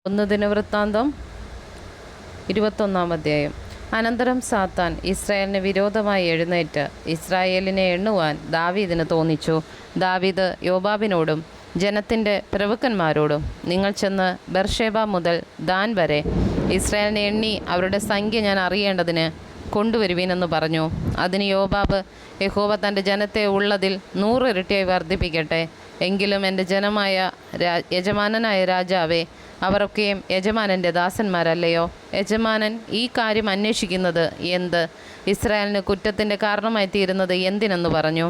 1 ദിനവൃത്താന്തം 21 അധ്യായം. അനന്തരം സാത്താൻ ഇസ്രായേലിന് വിരോധമായി എഴുന്നേറ്റ് ഇസ്രായേലിനെ എണ്ണുവാൻ ദാവീദിന് തോന്നിച്ചു. ദാവീദ് യോവാബിനോടും ജനത്തിൻ്റെ പ്രഭുക്കന്മാരോടും, നിങ്ങൾ ചെന്ന് ബർഷേബ മുതൽ ദാൻ വരെ ഇസ്രായേലിനെ എണ്ണി അവരുടെ സംഖ്യ ഞാൻ അറിയേണ്ടതിന് കൊണ്ടുവരുവീനെന്ന് പറഞ്ഞു. അതിന് യോവാബ്, യഹോവ തൻ്റെ ജനത്തെ ഉള്ളതിൽ 100 ഇരട്ടിയായി വർദ്ധിപ്പിക്കട്ടെ. എങ്കിലും എൻ്റെ ജനമായ യജമാനനായ രാജാവേ, അവരൊക്കെയും യജമാനൻ്റെ ദാസന്മാരല്ലയോ? യജമാനൻ ഈ കാര്യം അന്വേഷിക്കുന്നത് എന്ത്? ഇസ്രായേലിന് കുറ്റത്തിൻ്റെ കാരണമായി തീരുന്നത് എന്തിനെന്ന് പറഞ്ഞു.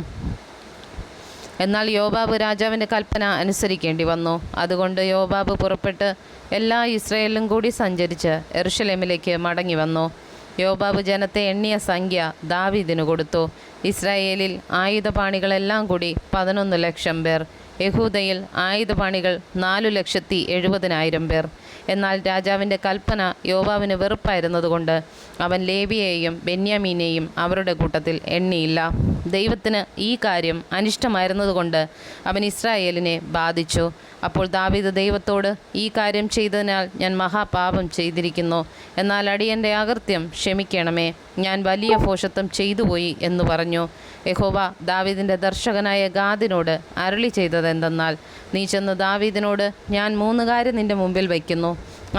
എന്നാൽ യോവാബ് രാജാവിൻ്റെ കൽപ്പന അനുസരിക്കേണ്ടി വന്നു. അതുകൊണ്ട് യോവാബ് പുറപ്പെട്ട് എല്ലാ ഇസ്രായേലിലും കൂടി സഞ്ചരിച്ച് യെരൂശലേമിലേക്ക് മടങ്ങി വന്നു. യോവാബ് ജനത്തെ എണ്ണിയ സംഖ്യ ദാവീദിന് കൊടുത്തു. ഇസ്രായേലിൽ ആയുധപാണികളെല്ലാം കൂടി 11 ലക്ഷം പേർ. യഹൂദയിൽ ആയുധപാണികൾ 4,70,000 പേർ. എന്നാൽ രാജാവിൻ്റെ കൽപ്പന യോവാബിന് വെറുപ്പായിരുന്നതുകൊണ്ട് അവൻ ലേവിയെയും ബെന്യാമീനെയും അവരുടെ കൂട്ടത്തിൽ എണ്ണിയില്ല. ദൈവത്തിന് ഈ കാര്യം അനിഷ്ടമായിരുന്നതുകൊണ്ട് അവൻ ഇസ്രായേലിനെ ബാധിച്ചു. അപ്പോൾ ദാവീദ് ദൈവത്തോട്, ഈ കാര്യം ചെയ്തതിനാൽ ഞാൻ മഹാപാപം ചെയ്തിരിക്കുന്നു. എന്നാൽ അടിയൻ്റെ അകൃത്യം ക്ഷമിക്കണമേ, ഞാൻ വലിയ ഭോഷത്വം ചെയ്തുപോയി എന്ന് പറഞ്ഞു. യഹോവ ദാവീദിൻ്റെ ദർശകനായ ഗാദിനോട് അരുളി ചെയ്തതെന്തെന്നാൽ, നീ ചെന്ന് ദാവീദിനോട്, ഞാൻ 3 കാര്യം നിൻ്റെ മുമ്പിൽ വയ്ക്കുന്നു,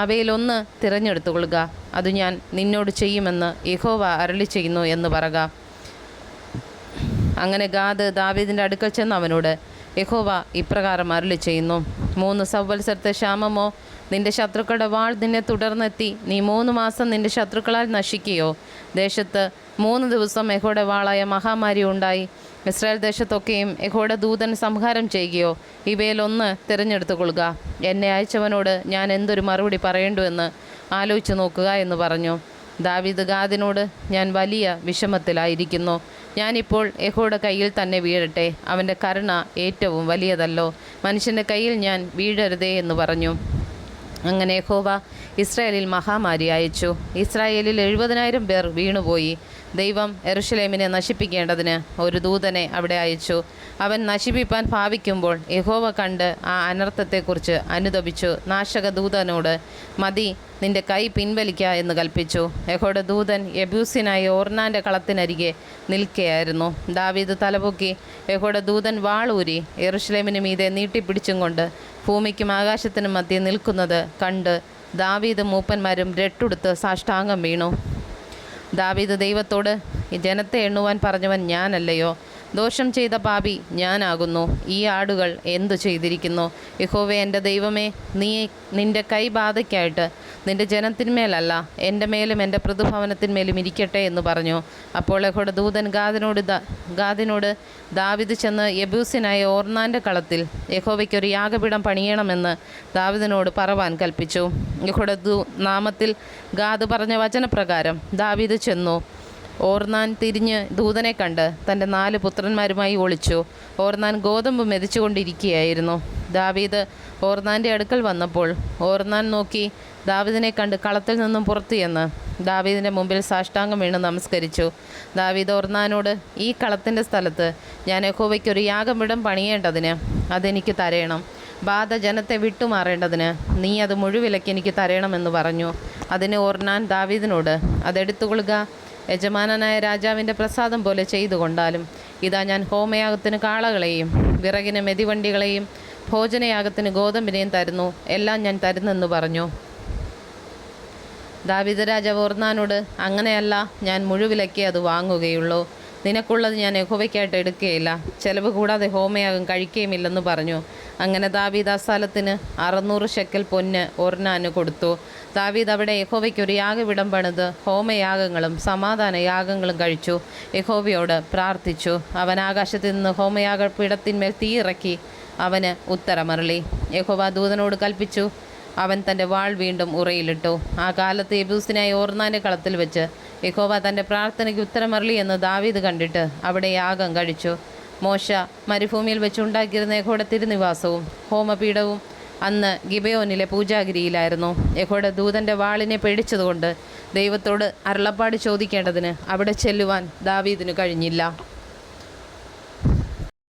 അവയിലൊന്ന് തിരഞ്ഞെടുത്തുകൊള്ളുക, അത് ഞാൻ നിന്നോട് ചെയ്യുമെന്ന് യഹോവ അരുളി ചെയ്യുന്നു എന്ന് പറക. അങ്ങനെ ഗാദ് ദാവീദിൻ്റെ അടുക്കൽ ചെന്ന് അവനോട്, യഹോവ ഇപ്രകാരം അരുളി ചെയ്യുന്നു, 3 സംവത്സരത്തെ ക്ഷാമമോ നിന്റെ ശത്രുക്കളുടെ വാൾ നിന്നെ തുടർന്നെത്തി നീ 3 മാസം നിന്റെ ശത്രുക്കളാൽ നശിക്കുകയോ? ദേശത്ത് 3 ദിവസം യഹോവയുടെ വാളായ മഹാമാരി ഉണ്ടായി ഇസ്രായേൽ ദേശത്തൊക്കെയും യഹോവയുടെ ദൂതൻ സംഹാരം ചെയ്യുകയോ? ഇവയിലൊന്ന് തിരഞ്ഞെടുത്തുകൊള്ളുക. എന്നെ അയച്ചവനോട് ഞാൻ എന്തൊരു മറുപടി പറയേണ്ടുവെന്ന് ആലോചിച്ച് നോക്കുക എന്ന് പറഞ്ഞു. ദാവീദ് ഗാദിനോട്, ഞാൻ വലിയ വിഷമത്തിലായിരിക്കുന്നു. ഞാനിപ്പോൾ യഹോവയുടെ കയ്യിൽ തന്നെ വീഴട്ടെ. അവൻ്റെ കരുണ ഏറ്റവും വലിയതല്ലോ. മനുഷ്യൻ്റെ കയ്യിൽ ഞാൻ വീഴരുതേ എന്ന് പറഞ്ഞു. അങ്ങനെ യഹോവ ഇസ്രായേലിൽ മഹാമാരി അയച്ചു. ഇസ്രായേലിൽ 70,000 പേർ വീണുപോയി. ദൈവം യെരൂശലേമിനെ നശിപ്പിക്കേണ്ടതിന് ഒരു ദൂതനെ അവിടെ അയച്ചു. അവൻ നശിപ്പിപ്പാൻ ഭാവിക്കുമ്പോൾ യഹോവ കണ്ട് ആ അനർത്ഥത്തെക്കുറിച്ച് അനുതപിച്ചു നാശക ദൂതനോട്, മതി, നിന്റെ കൈ പിൻവലിക്ക എന്ന് കൽപ്പിച്ചു. യഹോവയുടെ ദൂതൻ യെബൂസ്യനായ ഓർന്നാൻ്റെ കളത്തിനരികെ നിൽക്കുകയായിരുന്നു. ദാവീദ് തലപൊക്കി യഹോവയുടെ ദൂതൻ വാളൂരി യെരൂശലേമിന് മീതെ നീട്ടിപ്പിടിച്ചും കൊണ്ട് ഭൂമിക്കും ആകാശത്തിനും മധ്യേ നിൽക്കുന്നത് കണ്ട് ദാവീദ് മൂപ്പന്മാരും രട്ടുടുത്ത് സാഷ്ടാംഗം വീണു. ദാവീദ് ദൈവത്തോട്, ഈ ജനത്തെ എണ്ണുവാൻ പറഞ്ഞവൻ ഞാനല്ലയോ? ദോഷം ചെയ്ത പാപി ഞാനാകുന്നു. ഈ ആടുകൾ എന്തു ചെയ്തിരിക്കുന്നു? യഹോവേ എൻ്റെ ദൈവമേ, നീ നിൻ്റെ കൈ ബാധയ്ക്കായിട്ട് നിൻ്റെ ജനത്തിന്മേലല്ല എൻ്റെ മേലും എൻ്റെ പ്രതിഭവനത്തിന്മേലും ഇരിക്കട്ടെ എന്ന് പറഞ്ഞു. അപ്പോൾ യഹോവയുടെ ദൂതൻ ഗാദിനോട് ദാവീദ് ചെന്ന് യെബൂസ്യനായ ഓർന്നാൻ്റെ കളത്തിൽ യഹോവയ്ക്കൊരു യാഗപീഠം പണിയണമെന്ന് ദാവീദിനോട് പറവാൻ കൽപ്പിച്ചു. യഹോവയുടെ നാമത്തിൽ ഗാദ് പറഞ്ഞ വചനപ്രകാരം ദാവീദ് ചെന്നു. ഓർന്നാൻ തിരിഞ്ഞ് ദൂതനെ കണ്ട് തൻ്റെ 4 പുത്രന്മാരുമായി ഒളിച്ചു. ഓർന്നാൻ ഗോതമ്പ് മെതിച്ചുകൊണ്ടിരിക്കുകയായിരുന്നു. ദാവീദ് ഓർന്നാൻ്റെ അടുക്കൽ വന്നപ്പോൾ ഓർന്നാൻ നോക്കി ദാവീദിനെ കണ്ട് കളത്തിൽ നിന്നും പുറത്തു ചെന്ന് ദാവീദിൻ്റെ മുമ്പിൽ സാഷ്ടാംഗം വീണ് നമസ്കരിച്ചു. ദാവീദ് ഓർന്നാനോട്, ഈ കളത്തിൻ്റെ സ്ഥലത്ത് ഞാൻ യഹോവയ്ക്കൊരു യാഗപീഠം പണിയേണ്ടതിന് അതെനിക്ക് തരേണം. ബാധ ജനത്തെ വിട്ടുമാറേണ്ടതിന് നീ അത് മുഴുവിലയ്ക്ക് എനിക്ക് തരണമെന്ന് പറഞ്ഞു. അതിന് ഓർന്നാൻ ദാവീദിനോട്, അതെടുത്തുകൊള്ളുക, യജമാനനായ രാജാവിൻ്റെ പ്രസാദം പോലെ ചെയ്തുകൊണ്ടാലും. ഇതാ, ഞാൻ ഹോമയാഗത്തിന് കാളകളെയും വിറകിന് മെതിവണ്ടികളെയും ഭോജനയാഗത്തിന് ഗോതമ്പിനെയും തരുന്നു, എല്ലാം ഞാൻ തരുന്നെന്ന് പറഞ്ഞു. ദാവീദ് രാജാവ് ഓർന്നാനോട്, അങ്ങനെയല്ല, ഞാൻ മുഴുവിലയ്ക്ക് അത് വാങ്ങുകയുള്ളൂ. നിനക്കുള്ളത് ഞാൻ യഹോവയ്ക്കായിട്ട് എടുക്കുകയില്ല, ചെലവ് കൂടാതെ ഹോമയാഗം കഴിക്കുകയുമില്ലെന്ന് പറഞ്ഞു. അങ്ങനെ ദാവീദ് ആ സ്ഥലത്തിന് 600 ശെക്കൽ പൊന്ന് ഓർന്നാന് കൊടുത്തു. ദാവീദ് അവിടെ യഹോവയ്ക്കൊരു യാഗപീഠം പണിത് ഹോമയാഗങ്ങളും സമാധാന യാഗങ്ങളും കഴിച്ചു. യഹോവയോട് പ്രാർത്ഥിച്ചു. അവൻ ആകാശത്തിൽ നിന്ന് ഹോമയാഗപീഠത്തിന്മേൽ തീയിറക്കി അവന് ഉത്തരമരുളി. യഹോവ ദൂതനോട് കൽപ്പിച്ചു. അവൻ തൻ്റെ വാൾ വീണ്ടും ഉറയിലിട്ടു. ആ കാലത്ത് യെബൂസ്യനായ ഓർന്നാൻ്റെ കളത്തിൽ വെച്ച് യഹോവ തൻ്റെ പ്രാർത്ഥനയ്ക്ക് ഉത്തരമരുളി എന്ന് ദാവീദ് കണ്ടിട്ട് അവിടെ യാഗം കഴിച്ചു. മോശ മരുഭൂമിയിൽ വെച്ചുണ്ടാക്കിയിരുന്ന യഹോവയുടെ തിരുനിവാസവും ഹോമപീഠവും അന്ന് ഗിബെയോനിലെ പൂജാഗിരിയിലായിരുന്നു. യഹോവയുടെ ദൂതൻ്റെ വാളിനെ പേടിച്ചതുകൊണ്ട് ദൈവത്തോട് അരുളപ്പാട് ചോദിക്കേണ്ടതിന് അവിടെ ചെല്ലുവാൻ ദാവീദിന് കഴിഞ്ഞില്ല.